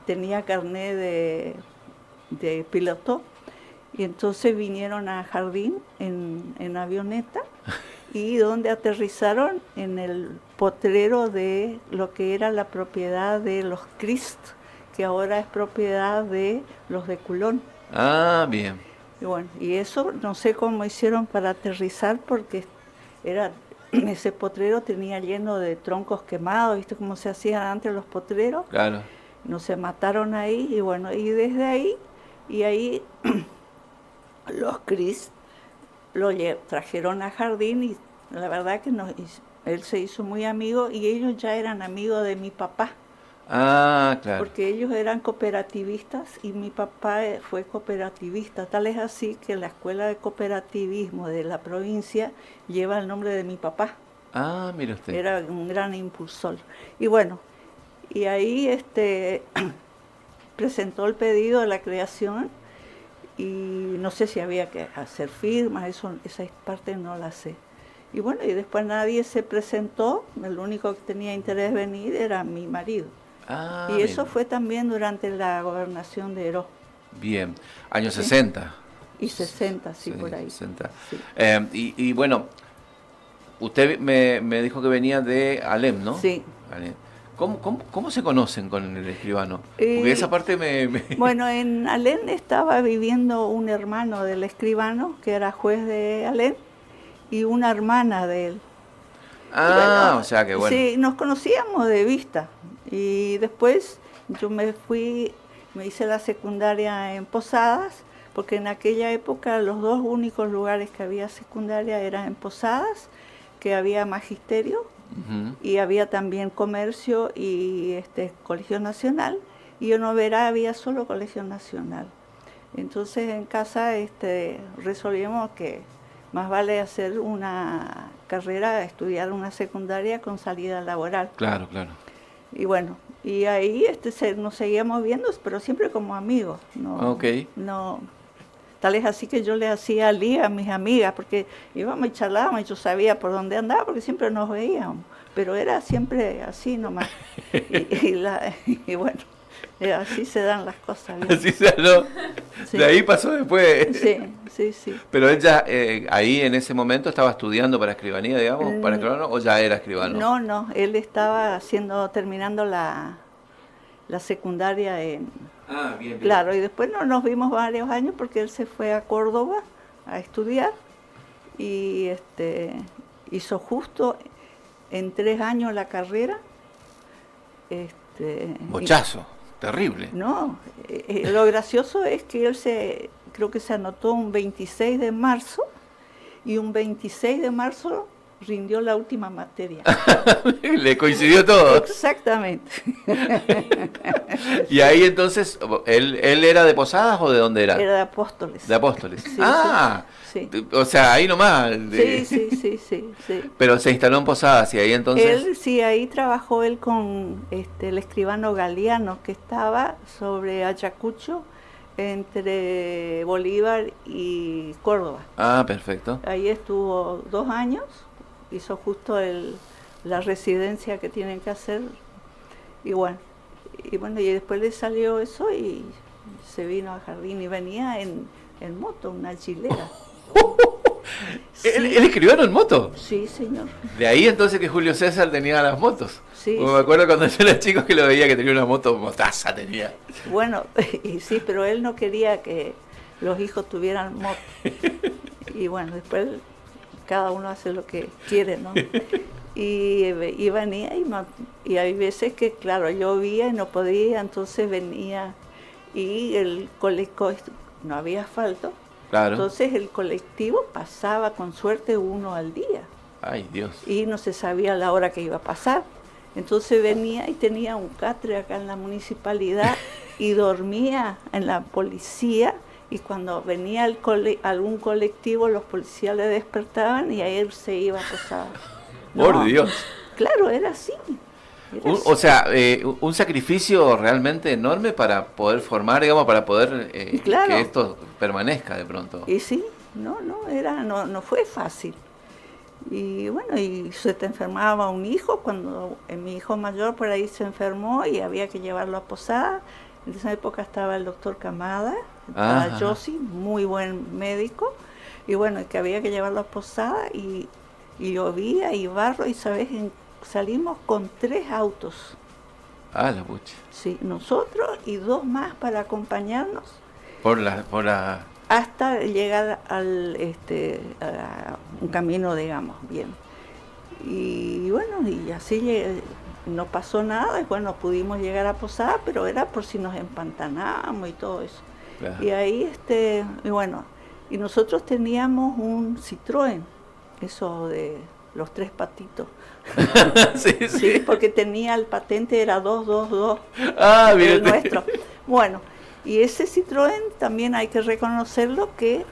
tenía carné de piloto, y entonces vinieron a Jardín en avioneta, y donde aterrizaron en el potrero de lo que era la propiedad de los Crist, que ahora es propiedad de los de Culón. Ah, bien. Y bueno, y eso no sé cómo hicieron para aterrizar, porque ese potrero tenía lleno de troncos quemados, ¿viste cómo se hacían antes los potreros? Claro. No se mataron ahí, y bueno, y desde ahí, y ahí los Cris trajeron a Jardín, y la verdad que él se hizo muy amigo, y ellos ya eran amigos de mi papá. Ah, claro. Porque ellos eran cooperativistas y mi papá fue cooperativista. Tal es así que la escuela de cooperativismo de la provincia lleva el nombre de mi papá. Ah, mire usted. Era un gran impulsor. Y bueno, y ahí presentó el pedido de la creación, y no sé si había que hacer firmas, esa parte no la sé. Y bueno, y después nadie se presentó, el único que tenía interés en venir era mi marido. Ah, Y eso bien. fue también durante la gobernación de Heró. Bien. Años ¿Sí? 60. Y 60, sí, Sí, por ahí. 60. Sí. Y bueno, usted me dijo que venía de Alem, ¿no? Sí. Alem. ¿Cómo se conocen con el escribano? Porque esa parte Bueno, en Alén estaba viviendo un hermano del escribano, que era juez de Alén, y una hermana de él. Y Ah, bueno, o sea que bueno. sí, nos conocíamos de vista. Y después yo me hice la secundaria en Posadas, porque en aquella época los dos únicos lugares que había secundaria eran en Posadas, que había magisterio, y había también comercio y Colegio Nacional, y en Oberá había solo Colegio Nacional. Entonces en casa resolvimos que más vale hacer una carrera, estudiar una secundaria con salida laboral. Claro, claro. Y bueno, y ahí nos seguíamos viendo, pero siempre como amigos. Ok. No, tal es así que yo le hacía liga a mis amigas, porque íbamos y charlábamos, y yo sabía por dónde andaba, porque siempre nos veíamos. Pero era siempre así nomás. Y bueno, así se dan las cosas. ¿Bien? Así se habló. Sí. De ahí pasó después. Sí. Pero él ya ahí en ese momento estaba estudiando para escribanía, digamos, para escribano, o ya era escribano. No, él estaba terminando la secundaria en... Ah, bien. Claro, y después no nos vimos varios años porque él se fue a Córdoba a estudiar, y hizo justo en 3 años la carrera. Bochazo, terrible. No, lo gracioso es que él creo que se anotó un 26 de marzo, y un 26 de marzo rindió la última materia. Le coincidió todo. Exactamente. Y ahí entonces, ¿él era de Posadas o de dónde era? Era de Apóstoles. De Apóstoles. Sí, sí. O sea, ahí nomás. Sí. Pero se instaló en Posadas y ahí entonces... Ahí trabajó él con el escribano Galeano, que estaba sobre Ayacucho, entre Bolívar y Córdoba. Ah, perfecto. Ahí estuvo 2 años, hizo justo la residencia que tienen que hacer, y bueno, y después le salió eso y se vino a Jardín, y venía en moto, una chilera. Sí. ¿Él escribió en moto? Sí, señor. De ahí entonces que Julio César tenía las motos. Sí. Me acuerdo cuando yo era chico que lo veía que tenía una motaza tenía. Bueno, y sí, pero él no quería que los hijos tuvieran moto. Y bueno, después cada uno hace lo que quiere, ¿no? Y venía, y hay veces que, claro, llovía y no podía, entonces venía, y el colectivo, no había asfalto, claro. Entonces el colectivo pasaba con suerte uno al día. Ay, Dios. Y no se sabía la hora que iba a pasar. Entonces venía y tenía un catre acá en la municipalidad y dormía en la policía, y cuando venía algún colectivo los policías le despertaban y a él se iba a pasar. Por Dios. Claro, era así. O sea, un sacrificio realmente enorme para poder formar, digamos, para poder claro, que esto permanezca de pronto. Y sí, no fue fácil. Y bueno, y se te enfermaba un hijo, cuando mi hijo mayor por ahí se enfermó y había que llevarlo a Posada, En esa época estaba el doctor Camada, estaba Yossi, muy buen médico, y bueno, que había que llevarlo a Posada, y llovía y barro, y sabes, salimos con 3 autos. Ah, la pucha. Sí, nosotros y 2 más para acompañarnos. Por la... Hasta llegar al a un camino, digamos, bien. Y bueno, y así no pasó nada, y bueno, pudimos llegar a Posada, pero era por si nos empantanábamos y todo eso. Claro. Y ahí, y bueno, y nosotros teníamos un Citroën, eso de los 3 patitos. Sí, porque tenía el patente, era 222, el nuestro. Bueno, y ese Citroën también hay que reconocerlo que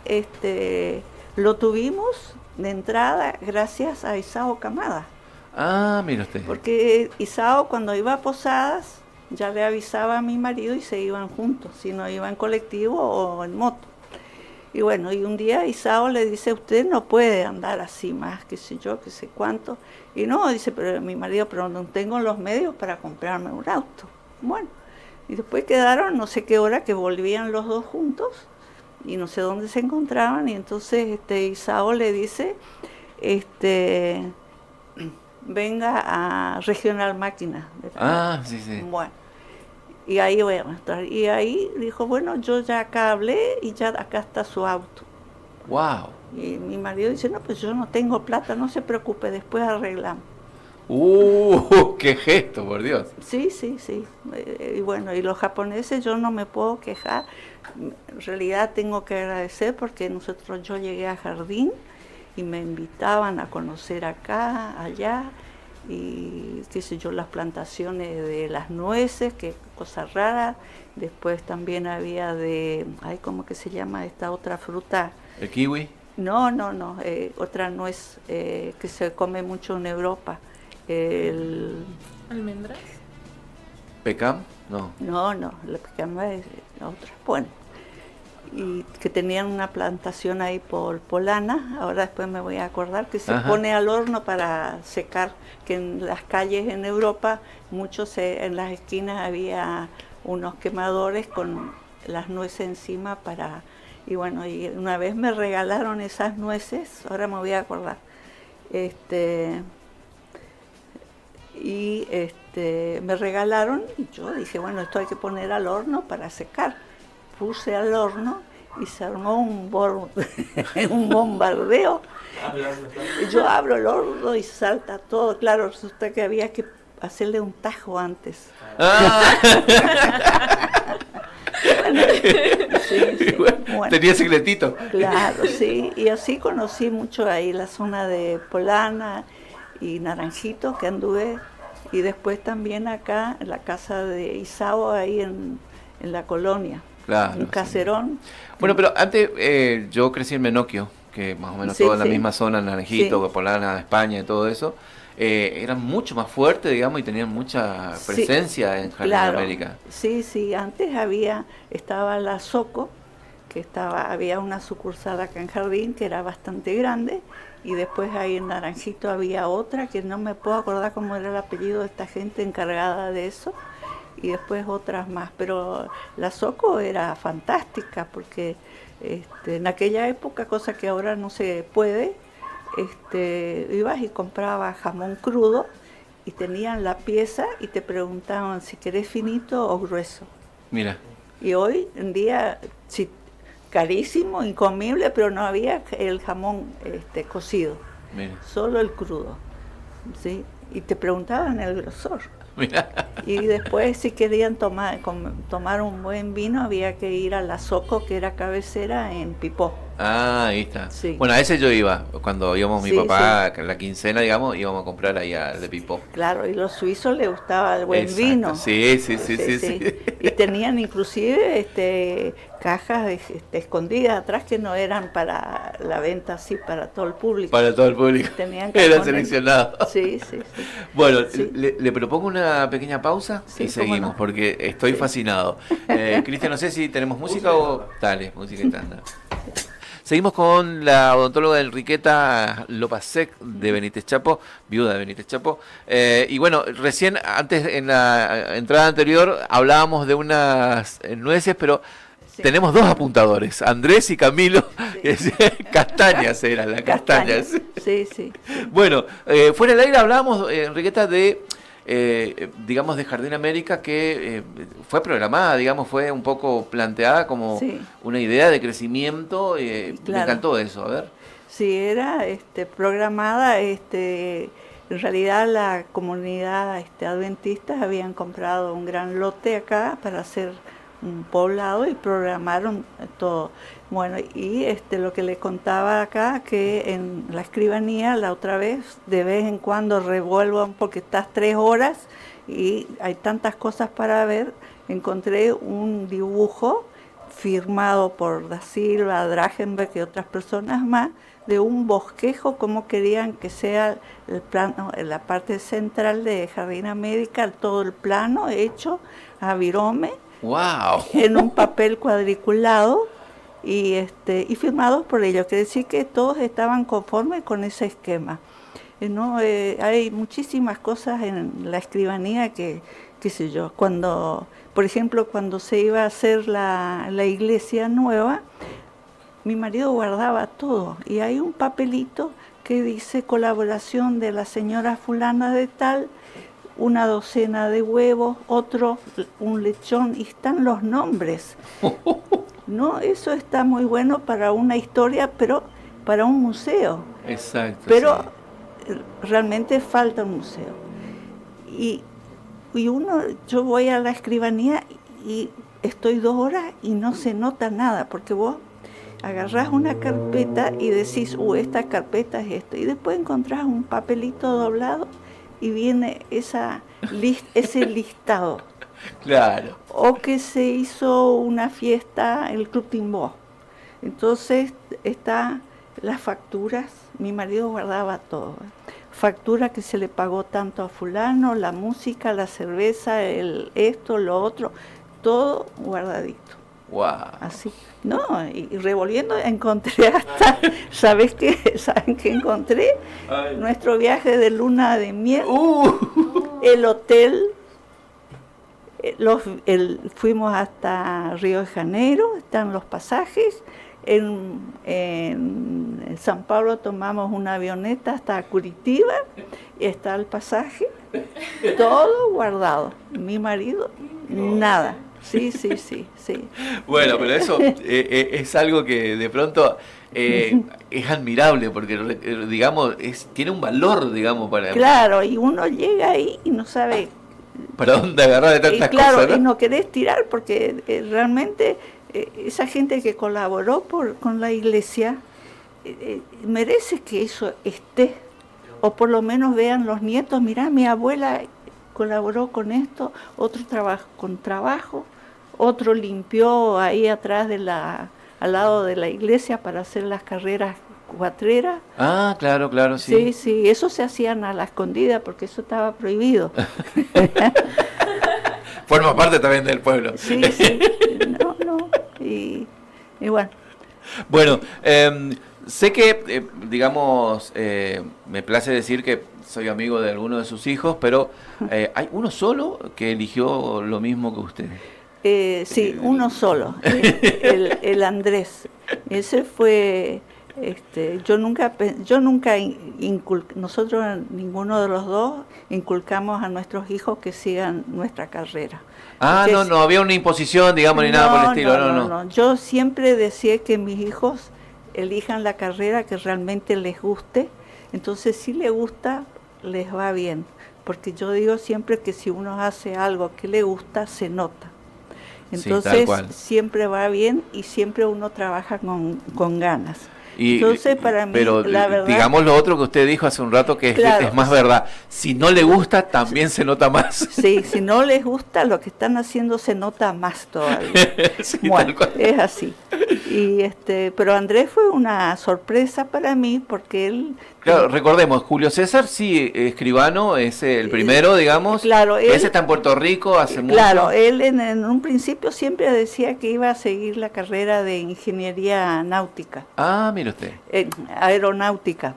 lo tuvimos de entrada gracias a Isao Camada. Ah, mira usted. Porque Isao, cuando iba a Posadas, ya le avisaba a mi marido y se iban juntos, si no iba en colectivo o en moto. Y bueno, y un día Isao le dice, usted no puede andar así más, qué sé yo, qué sé cuánto. Y no, dice, pero mi marido, pero no tengo los medios para comprarme un auto. Bueno, y después quedaron no sé qué hora que volvían los 2 juntos y no sé dónde se encontraban, y entonces Isao le dice, venga a Regional Máquina. Ah, sí, sí. Bueno, y ahí voy a mostrar. Y ahí dijo, bueno, yo ya acá hablé y ya acá está su auto. Wow. Y mi marido dice, no, pues yo no tengo plata, no se preocupe, después arreglamos. ¡Qué gesto, por Dios! Sí, sí, sí. Y bueno, y los japoneses yo no me puedo quejar. En realidad tengo que agradecer porque yo llegué a Jardín y me invitaban a conocer acá, allá, y qué sé yo, las plantaciones de las nueces, que cosa rara. Después también había ¿cómo que se llama esta otra fruta? ¿El kiwi? No, otra nuez que se come mucho en Europa. ¿Almendras? ¿Pecam? No. No, la pecam es otra. Bueno, y que tenían una plantación ahí por Polana, ahora después me voy a acordar, que se pone al horno para secar, que en las calles en Europa, en las esquinas había unos quemadores con las nueces encima y bueno, y una vez me regalaron esas nueces, ahora me voy a acordar, me regalaron, y yo dije, bueno, esto hay que poner al horno para secar. Puse al horno y se armó un bombardeo. Yo abro el horno y salta todo. Claro, resulta que había que hacerle un tajo antes. Bueno, sí. Bueno, tenía secretito. Claro, sí. Y así conocí mucho ahí la zona de Polana y Naranjito, que anduve. Y después también acá en la casa de Isao, ahí en la colonia. Claro, un caserón. Bueno, pero antes yo crecí en Menocchio, que más o menos toda la misma zona, Naranjito, Polana, España y todo eso, eran mucho más fuertes, digamos, y tenían mucha presencia en Jardín de América. Sí, antes estaba la Soco, que había una sucursal acá en Jardín que era bastante grande, y después ahí en Naranjito había otra, que no me puedo acordar cómo era el apellido de esta gente encargada de eso, y después otras más, pero la Soco era fantástica porque en aquella época, cosa que ahora no se puede, ibas y comprabas jamón crudo y tenían la pieza y te preguntaban si querés finito o grueso. Mira. Y hoy en día, sí, carísimo, incomible, pero no había el jamón cocido. Mira. Solo el crudo, ¿sí? Y te preguntaban el grosor. Mira. Y después, si querían tomar un buen vino, había que ir a la Soco, que era cabecera en Pipó. Ah, ahí está. Sí. Bueno, a ese yo iba, cuando íbamos mi papá, la quincena, digamos, íbamos a comprar ahí al de Pipó. Claro, y los suizos les gustaba el buen vino. Sí. Y tenían inclusive cajas escondidas atrás que no eran para la venta así, para todo el público. Para todo el público. Era seleccionado. Sí. Bueno, le propongo una pequeña pausa y seguimos, porque estoy fascinado. Cristian, no sé si tenemos música o... Dale, música y tanda. Seguimos con la odontóloga Enriqueta Lopasek de Benítez Chapo, viuda de Benítez Chapo. Y bueno, recién, antes, en la entrada anterior, hablábamos de unas nueces, pero sí, tenemos dos apuntadores, Andrés y Camilo, sí. Castañas eran las castañas. Sí, sí. Bueno, fuera del aire hablábamos, Enriqueta, de... digamos, de Jardín América, que fue programada, digamos, fue un poco planteada como sí, una idea de crecimiento. Claro. Me encantó eso, a ver. Sí, era programada, en realidad la comunidad adventista habían comprado un gran lote acá para hacer un poblado y programaron todo. Bueno, y lo que le contaba acá, que en la escribanía la otra vez, de vez en cuando revuelvan, porque estás 3 horas y hay tantas cosas para ver, encontré un dibujo firmado por Da Silva, Dragenberg y otras personas más, de un bosquejo, como querían que sea el plano, en la parte central de Jardín América, todo el plano hecho a virome, ¡wow!, en un papel cuadriculado, y firmados por ellos, quiere decir que todos estaban conformes con ese esquema. ¿No? Hay muchísimas cosas en la escribanía que, qué sé yo, cuando, por ejemplo, cuando se iba a hacer la iglesia nueva, mi marido guardaba todo, y hay un papelito que dice colaboración de la señora fulana de tal, una docena de huevos, otro, un lechón, y están los nombres. No, eso está muy bueno para una historia, pero para un museo. Exacto. Pero sí, realmente falta un museo. Y yo voy a la escribanía y estoy 2 horas y no se nota nada, porque vos agarrás una carpeta y decís, esta carpeta es esto, y después encontrás un papelito doblado y viene ese listado. Claro. O que se hizo una fiesta, el Club Timbó. Entonces están las facturas, mi marido guardaba todo. Factura que se le pagó tanto a fulano, la música, la cerveza, esto, lo otro, todo guardadito. Wow. Así. No, y revolviendo encontré hasta, ¿saben qué encontré? Ay. Nuestro viaje de luna de miel, el hotel. Fuimos hasta Río de Janeiro, están los pasajes. En San Pablo tomamos una avioneta hasta Curitiba y está el pasaje, todo guardado. Mi marido, nada. Sí. Bueno, pero eso es algo que de pronto es admirable, porque digamos tiene un valor, digamos, para... Claro, y uno llega ahí y no sabe... ¿Para dónde agarrar de tantas cosas? ¿no? Y no querés tirar, porque realmente esa gente que colaboró con la iglesia merece que eso esté, o por lo menos vean los nietos, mirá, mi abuela colaboró con esto, otro trabajo, otro limpió ahí atrás al lado de la iglesia para hacer las carreras cuatreras. Ah, claro, sí. Sí, eso se hacían a la escondida porque eso estaba prohibido. Forma parte también del pueblo. Sí, no, y bueno. Bueno, sé que, digamos, me place decir que soy amigo de alguno de sus hijos, pero ¿hay uno solo que eligió lo mismo que usted? Sí, uno solo, el Andrés. Ese fue... nosotros ninguno de los dos inculcamos a nuestros hijos que sigan nuestra carrera. Ah, no había una imposición, digamos, ni nada por el estilo, no. Yo siempre decía que mis hijos elijan la carrera que realmente les guste, entonces si les gusta, les va bien, porque yo digo siempre que si uno hace algo que le gusta, se nota. Entonces siempre va bien y siempre uno trabaja con ganas. Entonces, para mí, pero la verdad, digamos lo otro que usted dijo hace un rato, que claro, es más verdad. Si no le gusta, también se nota más. Sí, si no les gusta, lo que están haciendo se nota más todavía. Sí, bueno, es así. Y pero Andrés fue una sorpresa para mí porque él... Claro, recordemos, Julio César, sí, escribano, es el primero, digamos. Claro, ese está en Puerto Rico hace mucho. Claro, él en un principio siempre decía que iba a seguir la carrera de ingeniería náutica. Ah, mire usted. Aeronáutica.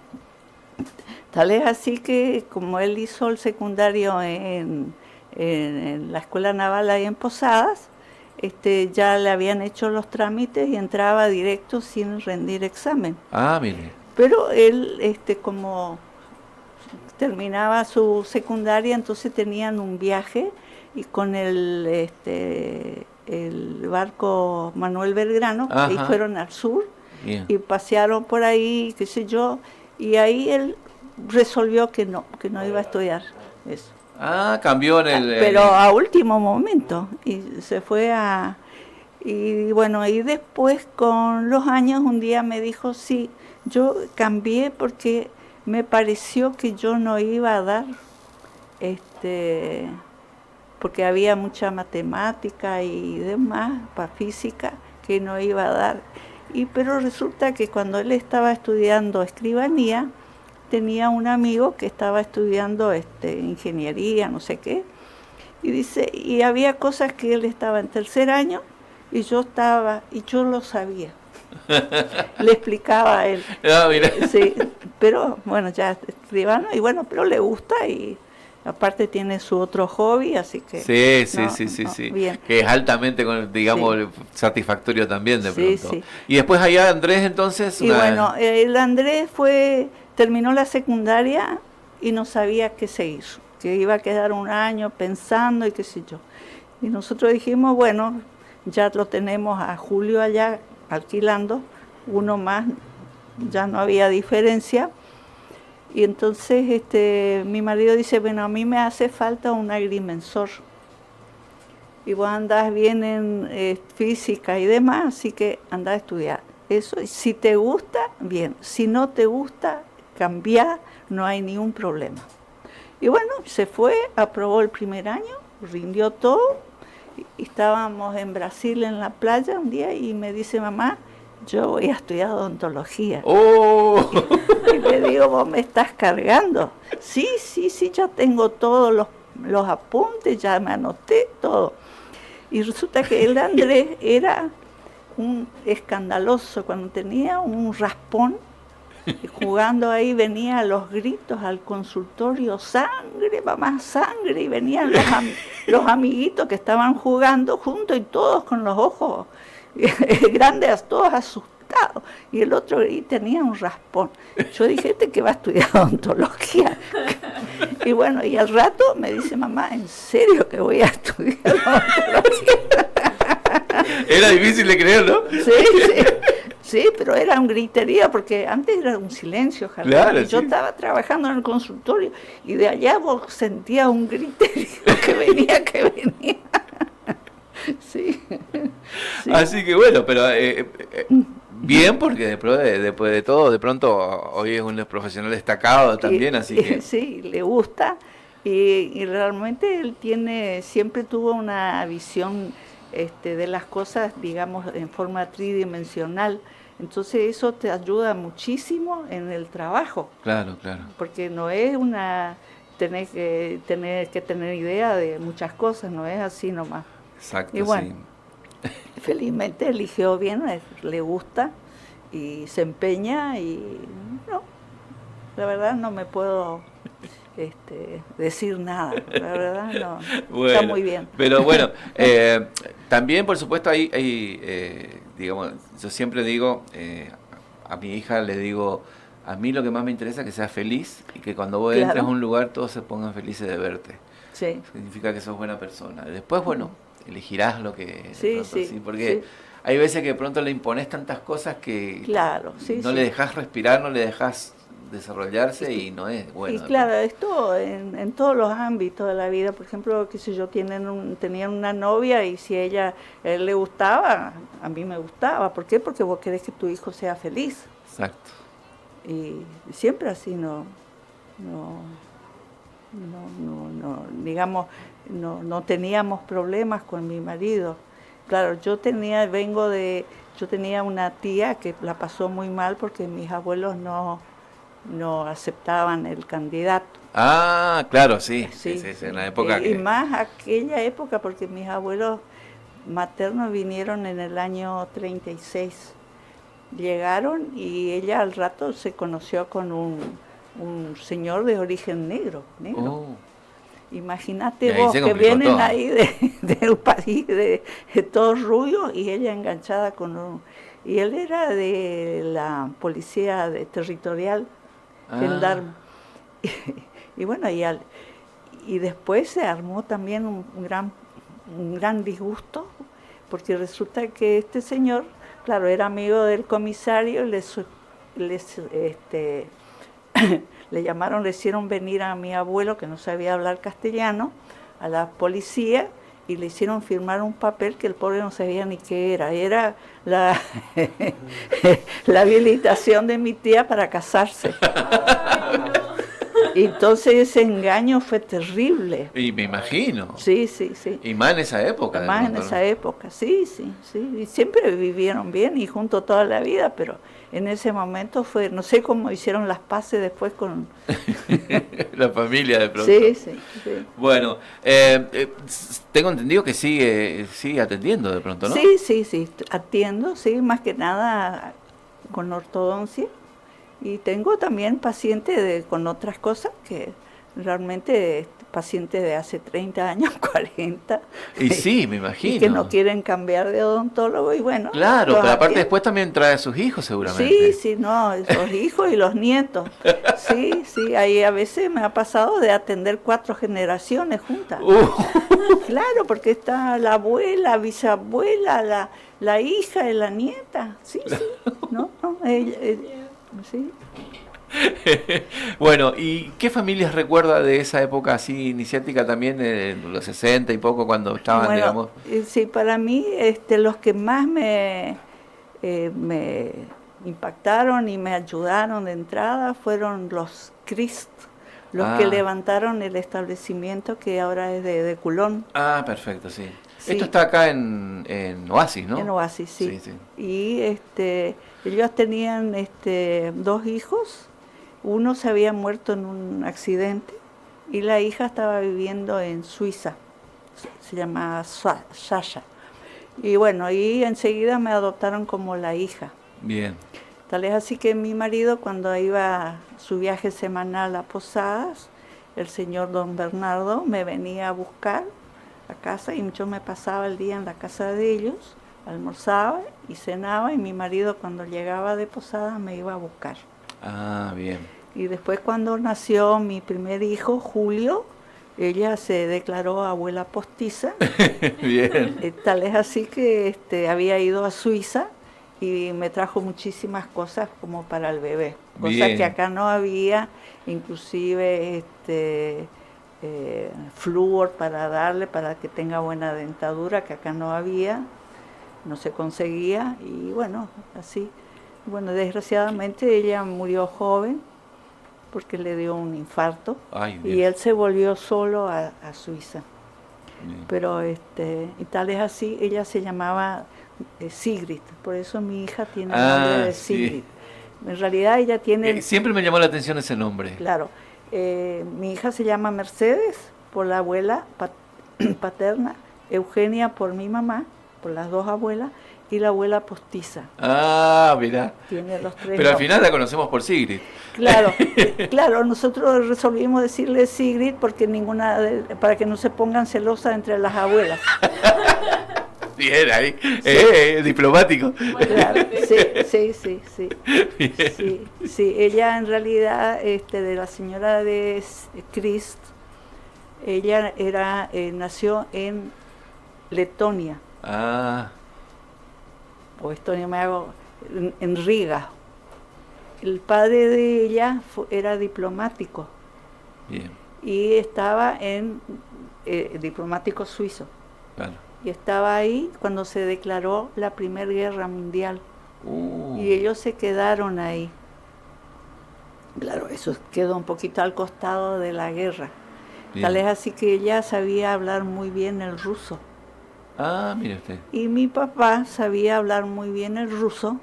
Tal es así que como él hizo el secundario en la Escuela Naval ahí en Posadas, ya le habían hecho los trámites y entraba directo sin rendir examen. Ah, mire. Pero él, como terminaba su secundaria, entonces tenían un viaje y con el barco Manuel Belgrano, y fueron al sur. Bien. Y pasearon por ahí, qué sé yo, y ahí él resolvió que no iba a estudiar eso. Ah, cambió pero a último momento, y se fue y bueno, y después con los años un día me dijo, sí, yo cambié porque me pareció que yo no iba a dar, porque había mucha matemática y demás, para física, que no iba a dar. Pero resulta que cuando él estaba estudiando escribanía, tenía un amigo que estaba estudiando ingeniería, no sé qué, y dice, y había cosas que él estaba en tercer año y yo lo sabía. Le explicaba a él. Ah, mira. Sí, pero bueno, ya es escribano y bueno, pero le gusta y aparte tiene su otro hobby, así que... Sí. Bien. Que es altamente, digamos, satisfactorio también de pronto. Sí. Y después allá Andrés, entonces... Y bueno, el Andrés terminó la secundaria y no sabía qué seguir, que iba a quedar un año pensando y qué sé yo. Y nosotros dijimos, bueno, ya lo tenemos a Julio allá alquilando, uno más, ya no había diferencia. Y entonces mi marido dice, bueno, a mí me hace falta un agrimensor. Y vos andás bien en física y demás, así que andás a estudiar. Eso, si te gusta, bien. Si no te gusta, cambiar, no hay ningún problema. Y bueno, se fue, aprobó el primer año, rindió todo. Y estábamos en Brasil en la playa un día y me dice, mamá, yo voy a estudiar odontología. ¡Oh! Y le digo, vos me estás cargando. Sí, ya tengo todos los apuntes, ya me anoté todo. Y resulta que el Andrés era un escandaloso, cuando tenía un raspón, jugando ahí venía a los gritos al consultorio, sangre, mamá, sangre, y venían los amiguitos que estaban jugando juntos y todos con los ojos grandes, todos asustados, y el otro tenía un raspón. Yo dije, que va a estudiar odontología. Y bueno, y al rato me dice, mamá, ¿en serio que voy a estudiar odontología? Era difícil de creer, ¿no? Sí, pero era un griterío, porque antes era un silencio, claro, y yo estaba trabajando en el consultorio, y de allá vos sentías un griterío que venía. Sí. Así que bueno, pero bien, porque después de todo, de pronto hoy es un profesional destacado también, así que... Sí, le gusta, y realmente él siempre tuvo una visión de las cosas, digamos, en forma tridimensional. Entonces eso te ayuda muchísimo en el trabajo. Claro. Porque no es tenés que tener idea de muchas cosas, no es así nomás. Exacto, y bueno, felizmente eligió bien, le gusta y se empeña y no, la verdad no me puedo decir nada, la verdad no, bueno, está muy bien. Pero bueno, también por supuesto hay digamos, yo siempre digo, a mi hija le digo, a mí lo que más me interesa es que seas feliz y que cuando vos entres a un lugar todos se pongan felices de verte. Sí. Significa que sos buena persona. Después, bueno, elegirás lo que... Sí, porque hay veces que de pronto le impones tantas cosas que no le dejas respirar, no le dejas desarrollarse y no es bueno. Y claro, esto en todos los ámbitos de la vida, por ejemplo, qué sé yo, tenían una novia y si él le gustaba, a mí me gustaba. ¿Por qué? Porque vos querés que tu hijo sea feliz. Exacto. Y siempre así, digamos, no teníamos problemas con mi marido. Claro, yo tenía una tía que la pasó muy mal porque mis abuelos no aceptaban el candidato. Ah, claro, sí, Sí, en la época y más aquella época, porque mis abuelos maternos vinieron en el año 36. Llegaron y ella al rato se conoció con un señor de origen negro. Oh. Imagínate vos que vienen todo. ahí del país de todos rubios y ella enganchada con y él era de la policía territorial, gendarme. Y bueno, y después se armó también un gran disgusto, porque resulta que este señor, claro, era amigo del comisario, le llamaron, le hicieron venir a mi abuelo, que no sabía hablar castellano, a la policía, y le hicieron firmar un papel que el pobre no sabía ni qué era la habilitación de mi tía para casarse. Y entonces ese engaño fue terrible. Y me imagino. Sí. Y más en esa época. Más en esa época, sí. Y siempre vivieron bien y juntos toda la vida, pero en ese momento fue, no sé cómo hicieron las paces después con... la familia de pronto. Sí. Bueno, tengo entendido que sigue atendiendo de pronto, ¿no? Sí, atiendo, sí, más que nada con ortodoncia. Y tengo también pacientes con otras cosas que realmente pacientes de hace 30 años, 40. Y sí, me imagino. Y que no quieren cambiar de odontólogo y bueno. Claro, pero aparte después también trae a sus hijos seguramente. Sí, los hijos y los nietos. Sí, ahí a veces me ha pasado de atender 4 generaciones juntas. Claro, porque está la abuela, bisabuela, la hija y la nieta. Sí, sí. Bueno, ¿y qué familias recuerda de esa época así iniciática también, en los 60 y poco, cuando estaban, digamos? Sí, para mí los que más me impactaron y me ayudaron de entrada fueron los Crist, los que levantaron el establecimiento que ahora es de Culón. Ah, perfecto, sí. Esto está acá en Oasis, ¿no? En Oasis, sí. Y ellos tenían 2 hijos. Uno se había muerto en un accidente y la hija estaba viviendo en Suiza. Se llamaba Sasha. Y bueno, y enseguida me adoptaron como la hija. Bien. Tal es así que mi marido, cuando iba a su viaje semanal a Posadas, el señor don Bernardo me venía a buscar a casa y yo me pasaba el día en la casa de ellos, almorzaba y cenaba, y mi marido cuando llegaba de Posadas me iba a buscar. Ah, bien. Y después cuando nació mi primer hijo, Julio, ella se declaró abuela postiza. Bien. Tal es así que había ido a Suiza y me trajo muchísimas cosas como para el bebé. Cosas que acá no había, inclusive flúor para darle, para que tenga buena dentadura, que acá no había, no se conseguía, y bueno, así. Bueno, desgraciadamente ella murió joven porque le dio un infarto. Ay, y él se volvió solo a Suiza. Bien. Pero y tal es así, ella se llamaba Sigrid, por eso mi hija tiene el nombre de Sigrid. Sí. En realidad ella tiene... siempre me llamó la atención ese nombre. Claro. Mi hija se llama Mercedes por la abuela paterna, Eugenia por mi mamá, por las 2 abuelas, y la abuela postiza. Ah, mirá. Tiene los 3 Pero al final la conocemos por Sigrid. Claro, nosotros resolvimos decirle Sigrid porque para que no se pongan celosas entre las abuelas. Bien, ahí, diplomático. Claro, sí, ella en realidad, de la señora de Crist, ella nació en Letonia. Ah. O Estonia, en Riga. El padre de ella era diplomático. Bien. Y estaba en diplomático suizo. Claro. Y estaba ahí cuando se declaró la Primera Guerra Mundial. Y ellos se quedaron ahí. Claro, eso quedó un poquito al costado de la guerra. Bien. Tal es así que ella sabía hablar muy bien el ruso. Ah, mire usted. Y mi papá sabía hablar muy bien el ruso,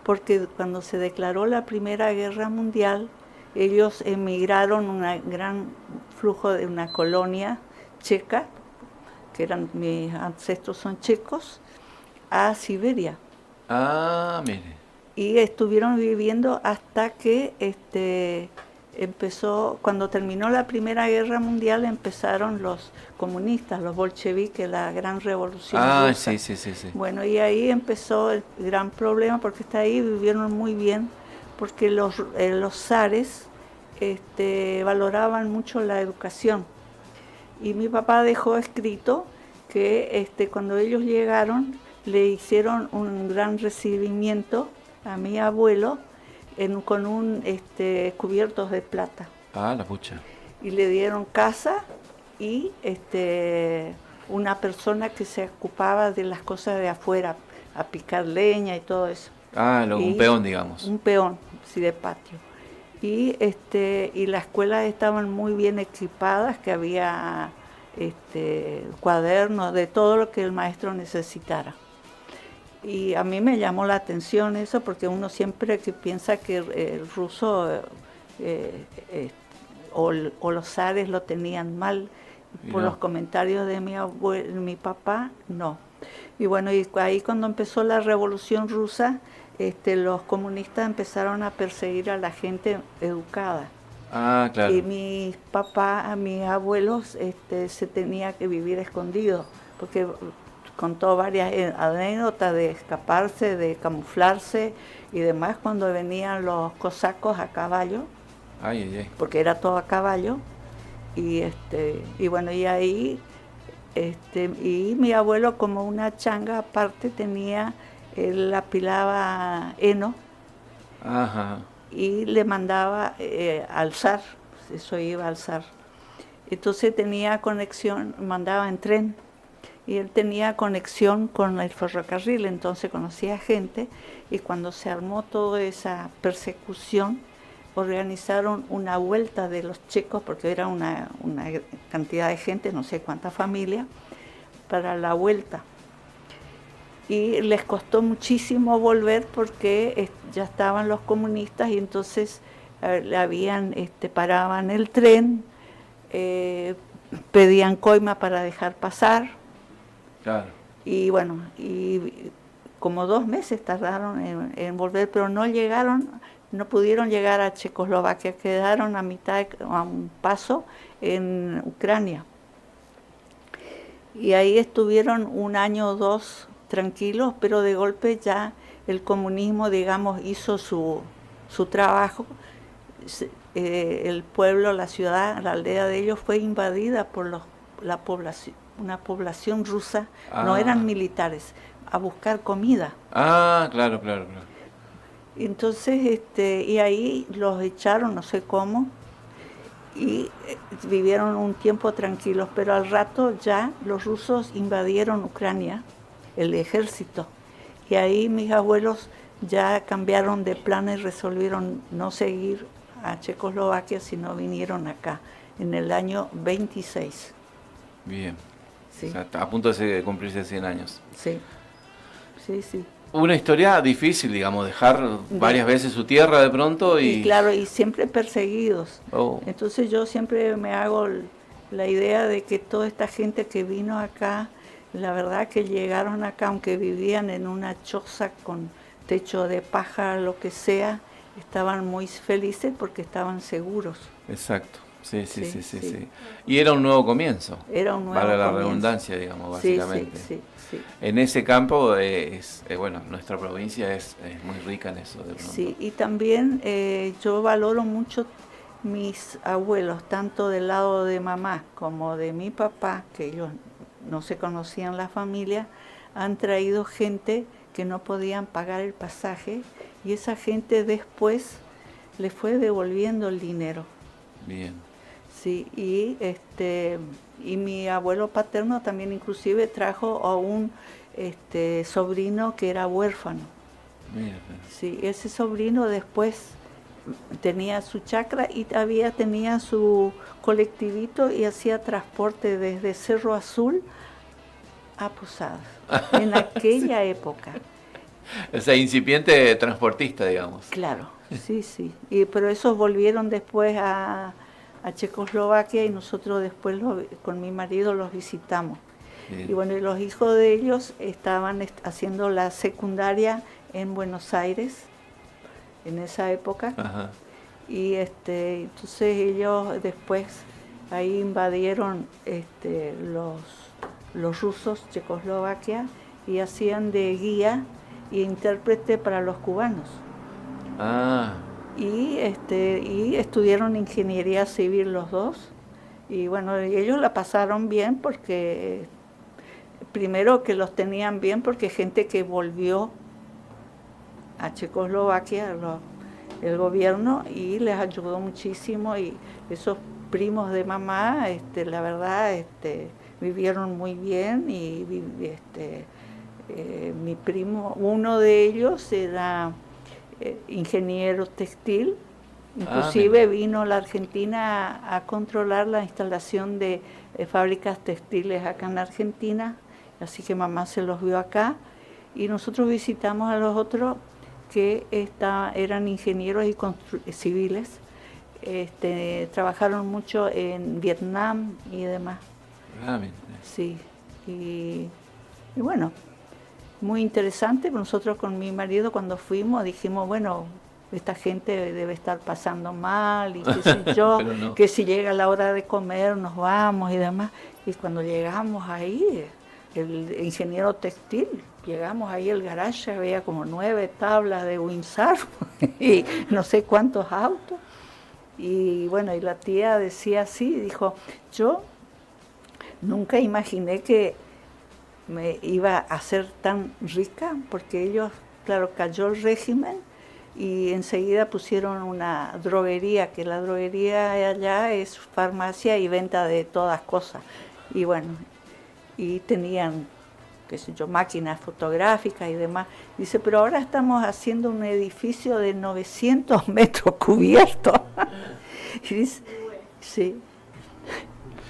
porque cuando se declaró la Primera Guerra Mundial, ellos emigraron un gran flujo de una colonia checa, que mis ancestros son checos, a Siberia. Ah, mire. Y estuvieron viviendo hasta que empezó, cuando terminó la Primera Guerra Mundial, empezaron los comunistas, los bolcheviques, la gran revolución rusa. Sí. Bueno, y ahí empezó el gran problema, porque hasta ahí vivieron muy bien, porque los zares valoraban mucho la educación. Y mi papá dejó escrito que cuando ellos llegaron, le hicieron un gran recibimiento a mi abuelo con cubiertos de plata. Ah, la pucha. Y le dieron casa y una persona que se ocupaba de las cosas de afuera, a picar leña y todo eso. Ah, un peón, digamos. Un peón, sí, de patio. Y las escuelas estaban muy bien equipadas, que había cuadernos, de todo lo que el maestro necesitara. Y a mí me llamó la atención eso, porque uno siempre que piensa que el ruso o los zares lo tenían mal, por los comentarios de mi papá, no. Y bueno, y ahí cuando empezó la Revolución Rusa, los comunistas empezaron a perseguir a la gente educada. Ah, claro. Y mis abuelos se tenía que vivir escondidos, porque contó varias anécdotas de escaparse, de camuflarse y demás cuando venían los cosacos a caballo, porque era todo a caballo, y bueno, y ahí y mi abuelo, como una changa aparte, él apilaba heno. Ajá. Y le mandaba al zar, eso iba al zar. Entonces tenía conexión, mandaba en tren, y él tenía conexión con el ferrocarril, entonces conocía gente, y cuando se armó toda esa persecución, organizaron una vuelta de los checos, porque era una cantidad de gente, no sé cuántas familias, para la vuelta. Y les costó muchísimo volver porque ya estaban los comunistas, y entonces paraban el tren, pedían coima para dejar pasar. Claro. Y bueno, y como 2 meses tardaron en volver, pero no pudieron llegar a Checoslovaquia, quedaron a un paso en Ucrania. Y ahí estuvieron 1 año o 2 tranquilos, pero de golpe ya el comunismo, digamos, hizo su trabajo. El pueblo, la ciudad, la aldea de ellos fue invadida por una población rusa, no eran militares, a buscar comida. Ah, claro. Entonces, y ahí los echaron, no sé cómo, y vivieron un tiempo tranquilos, pero al rato ya los rusos invadieron Ucrania, el ejército, y ahí mis abuelos ya cambiaron de planes y resolvieron no seguir a Checoslovaquia, sino vinieron acá en el año 26. Bien. Sí. O sea, a punto de cumplirse 100 años. Sí. Una historia difícil, digamos, dejar varias veces su tierra de pronto y claro, y siempre perseguidos. Oh. Entonces yo siempre me hago la idea de que toda esta gente que vino acá, la verdad que llegaron acá, aunque vivían en una choza con techo de paja, lo que sea, estaban muy felices porque estaban seguros. Exacto. Sí. Y era un nuevo comienzo. Era un nuevo comienzo. La redundancia, digamos, básicamente. Sí. En ese campo, bueno, nuestra provincia es muy rica en eso. De pronto. Sí, y también yo valoro mucho mis abuelos, tanto del lado de mamá como de mi papá, que ellos no se conocían la familia, han traído gente que no podían pagar el pasaje, y esa gente después le fue devolviendo el dinero. Bien. Sí, y mi abuelo paterno también inclusive trajo a un sobrino que era huérfano. Mira. Sí, ese sobrino después tenía su chacra y tenía su colectivito y hacía transporte desde Cerro Azul a Posadas, en aquella época. O sea, incipiente transportista, digamos. Claro, sí, sí. Pero esos volvieron después a Checoslovaquia y nosotros después con mi marido los visitamos. Bien. Y bueno, y los hijos de ellos estaban haciendo la secundaria en Buenos Aires en esa época. Ajá. Y entonces ellos después ahí invadieron los rusos Checoslovaquia y hacían de guía y intérprete para los cubanos. Ah. Y estudiaron ingeniería civil los dos. Y bueno, ellos la pasaron bien porque, primero que los tenían bien porque gente que volvió a Checoslovaquia, el gobierno, y les ayudó muchísimo. Y esos primos de mamá, la verdad, vivieron muy bien. Y mi primo, uno de ellos era ingeniero textil, inclusive vino a la Argentina a controlar la instalación de fábricas textiles acá en la Argentina, así que mamá se los vio acá, y nosotros visitamos a los otros que eran ingenieros y civiles, trabajaron mucho en Vietnam y demás. Sí, y bueno, muy interesante. Nosotros con mi marido cuando fuimos dijimos, bueno, esta gente debe estar pasando mal y qué sé yo, no. Que si llega la hora de comer nos vamos y demás. Y cuando llegamos ahí, el ingeniero textil, llegamos ahí al garage, había como 9 tablas de Winsor y no sé cuántos autos. Y bueno, y la tía decía así, dijo, yo nunca imaginé que me iba a ser tan rica, porque ellos, claro, cayó el régimen y enseguida pusieron una droguería, que la droguería allá es farmacia y venta de todas cosas. Y bueno, y tenían, qué sé yo, máquinas fotográficas y demás. Dice, pero ahora estamos haciendo un edificio de 900 metros cubiertos. Y dice, sí.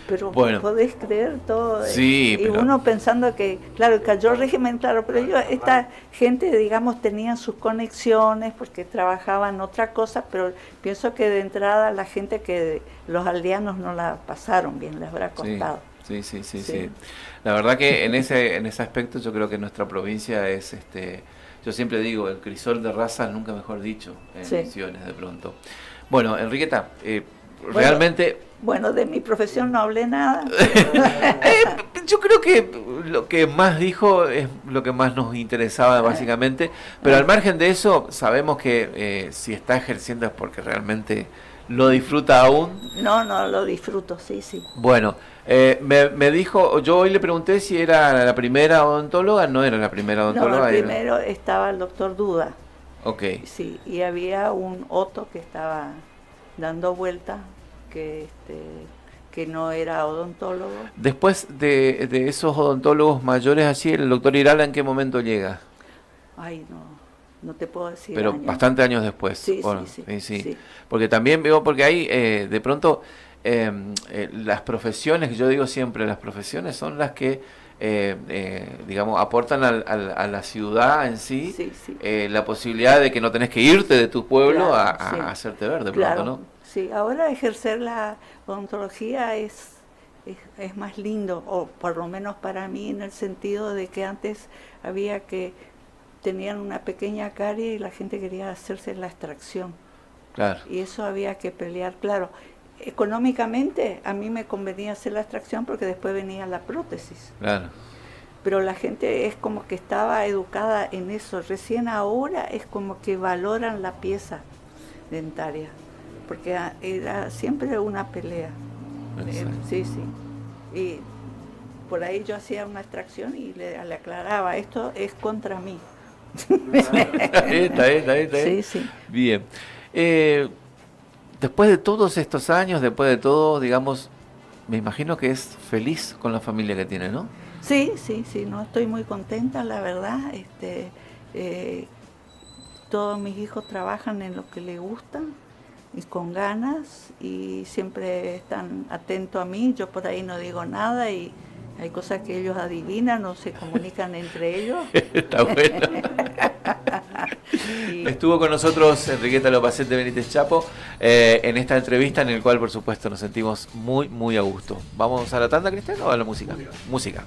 Pero bueno, podés creer todo. Sí, y uno pensando que, claro, cayó el régimen, claro, pero esta gente, digamos, tenían sus conexiones porque trabajaban otra cosa, pero pienso que de entrada la gente que los aldeanos no la pasaron bien, les habrá costado. Sí. La verdad que en ese aspecto yo creo que nuestra provincia es, yo siempre digo, el crisol de razas, nunca mejor dicho, en Misiones de pronto. Bueno, Enriqueta, realmente... Bueno, de mi profesión no hablé nada. Yo creo que lo que más dijo es lo que más nos interesaba básicamente, pero al margen de eso, sabemos que si está ejerciendo es porque realmente lo disfruta aún. No, lo disfruto, sí. Bueno, me dijo, yo hoy le pregunté si era la primera odontóloga, no era la primera odontóloga. No, primero estaba el doctor Duda. Ok. Sí, y había un Otto que estaba dando vueltas, que no era odontólogo. Después de esos odontólogos mayores así, ¿el doctor Irala en qué momento llega? Ay, no te puedo decir. Pero años. Bastante años después. Sí. Porque también veo, porque hay de pronto las profesiones, yo digo siempre, las profesiones son las que digamos, aportan a la ciudad en sí, la posibilidad de que no tenés que irte de tu pueblo a hacerte ver de pronto, ¿no? Sí, ahora ejercer la odontología es más lindo, o por lo menos para mí, en el sentido de que antes tenían una pequeña carie y la gente quería hacerse la extracción. Claro. Y eso había que pelear, claro. Económicamente a mí me convenía hacer la extracción porque después venía la prótesis. Claro. Pero la gente es como que estaba educada en eso. Recién ahora es como que valoran la pieza dentaria, porque era siempre una pelea. Sí. Y por ahí yo hacía una extracción y le aclaraba, esto es contra mí. Está bien. Sí. Bien. Después de todos estos años, después de todo, digamos, me imagino que es feliz con la familia que tiene, ¿no? Sí, no, estoy muy contenta, la verdad. todos mis hijos trabajan en lo que les gusta y con ganas, y siempre están atentos a mí. Yo por ahí no digo nada y hay cosas que ellos adivinan o se comunican entre ellos. Está bueno. Sí. Estuvo con nosotros Enriqueta Lopacete Benítez Chapo en esta entrevista, en el cual por supuesto nos sentimos muy muy a gusto. ¿Vamos a la tanda, Cristian, o a la música? Música.